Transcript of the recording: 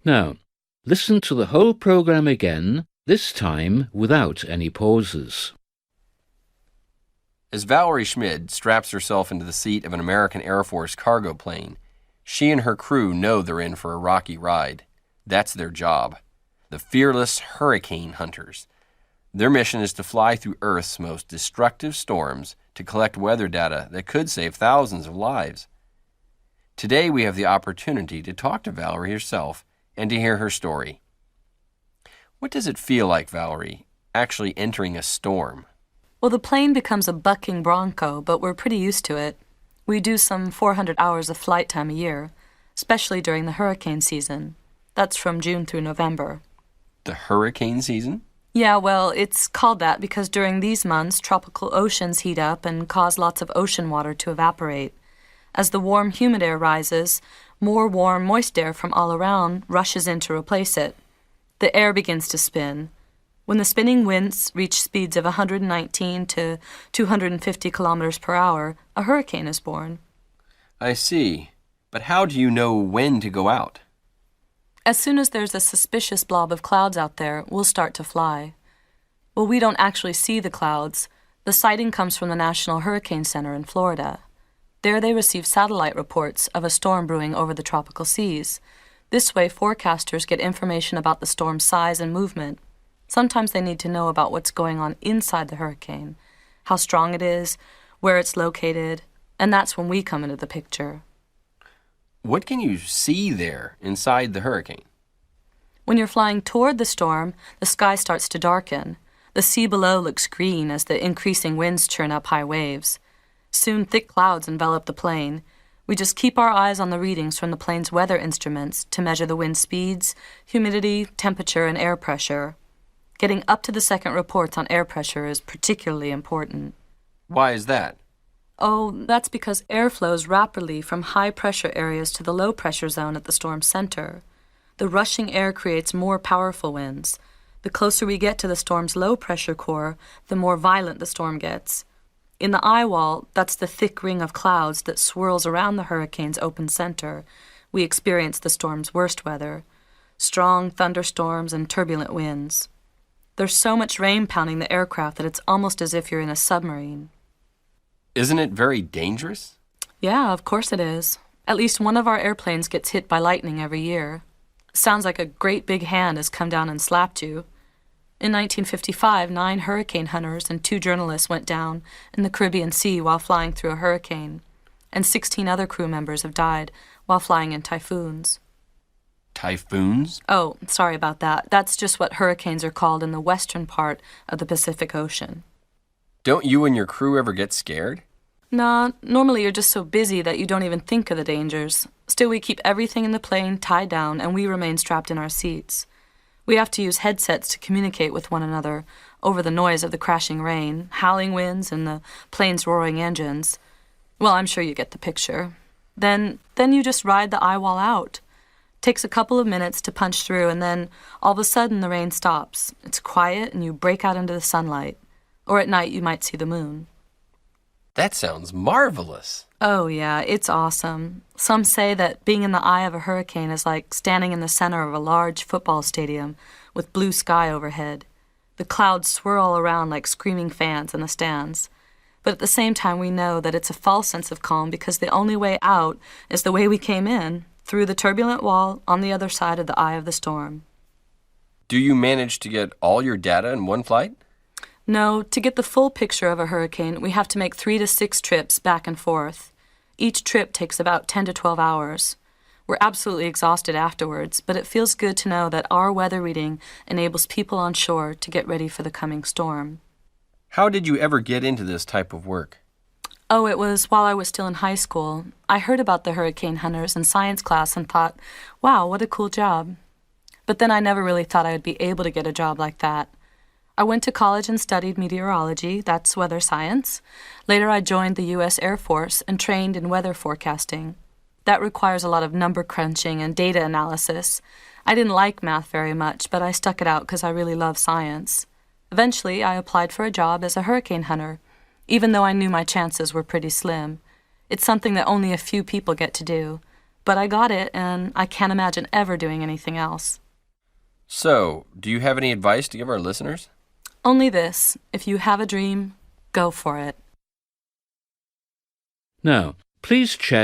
Now, listen to the whole program again, this time without any pauses. As Valerie Schmid straps herself into the seat of an American Air Force cargo plane, she and her crew know they're in for a rocky ride. That's their job. The fearless hurricane hunters. Their mission is to fly through Earth's most destructive storms to collect weather data that could save thousands of lives. Today we have the opportunity to talk to Valerie herself and to hear her story. What does it feel like, Valerie, actually entering a storm? Well, the plane becomes a bucking bronco, but we're pretty used to it. We do some 400 hours of flight time a year, especially during the hurricane season. That's from June through November. The hurricane season? Yeah, well, it's called that because during these months, tropical oceans heat up and cause lots of ocean water to evaporate. As the warm, humid air rises, more warm, moist air from all around rushes in to replace it. The air begins to spin. When the spinning winds reach speeds of 119 to 250 kilometers per hour, a hurricane is born. I see. But how do you know when to go out? As soon as there's a suspicious blob of clouds out there, we'll start to fly. Well, we don't actually see the clouds. The sighting comes from the National Hurricane Center in Florida. There they receive satellite reports of a storm brewing over the tropical seas. This way, forecasters get information about the storm's size and movement. Sometimes they need to know about what's going on inside the hurricane, how strong it is, where it's located, and that's when we come into the picture. What can you see there inside the hurricane? When you're flying toward the storm, the sky starts to darken. The sea below looks green as the increasing winds churn up high waves. Soon thick clouds envelop the plane. We just keep our eyes on the readings from the plane's weather instruments to measure the wind speeds, humidity, temperature, and air pressure. Getting up to the second reports on air pressure is particularly important. Why is that? Oh, that's because air flows rapidly from high-pressure areas to the low-pressure zone at the storm's center. The rushing air creates more powerful winds. The closer we get to the storm's low-pressure core, the more violent the storm gets. In the eye wall, that's the thick ring of clouds that swirls around the hurricane's open center, we experience the storm's worst weather, strong thunderstorms and turbulent winds. There's so much rain pounding the aircraft that it's almost as if you're in a submarine. Isn't it very dangerous? Yeah, of course it is. At least one of our airplanes gets hit by lightning every year. Sounds like a great big hand has come down and slapped you. In 1955, 9 hurricane hunters and 2 journalists went down in the Caribbean Sea while flying through a hurricane, and 16 other crew members have died while flying in typhoons. Typhoons? Oh, sorry about that. That's just what hurricanes are called in the western part of the Pacific Ocean. Don't you and your crew ever get scared? Nah, normally you're just so busy that you don't even think of the dangers. Still, we keep everything in the plane tied down and we remain strapped in our seats. We have to use headsets to communicate with one another over the noise of the crashing rain, howling winds, and the plane's roaring engines. Well, I'm sure you get the picture. Then you just ride the eye wall out. Takes a couple of minutes to punch through, and then all of a sudden the rain stops. It's quiet and you break out into the sunlight. Or at night you might see the moon. That sounds marvelous. Oh yeah, it's awesome. Some say that being in the eye of a hurricane is like standing in the center of a large football stadium with blue sky overhead. The clouds swirl around like screaming fans in the stands. But at the same time we know that it's a false sense of calm because the only way out is the way we came in, through the turbulent wall on the other side of the eye of the storm. Do you manage to get all your data in one flight? No, to get the full picture of a hurricane, we have to make 3 to 6 trips back and forth. Each trip takes about 10 to 12 hours. We're absolutely exhausted afterwards, but it feels good to know that our weather reading enables people on shore to get ready for the coming storm. How did you ever get into this type of work? Oh, it was while I was still in high school. I heard about the hurricane hunters in science class and thought, wow, what a cool job. But then I never really thought I would be able to get a job like that. I went to college and studied meteorology, that's weather science. Later I joined the U.S. Air Force and trained in weather forecasting. That requires a lot of number crunching and data analysis. I didn't like math very much, but I stuck it out because I really love science. Eventually, I applied for a job as a hurricane hunter, even though I knew my chances were pretty slim. It's something that only a few people get to do, but I got it, and I can't imagine ever doing anything else. So, do you have any advice to give our listeners? Only this: if you have a dream, go for it. Now, please check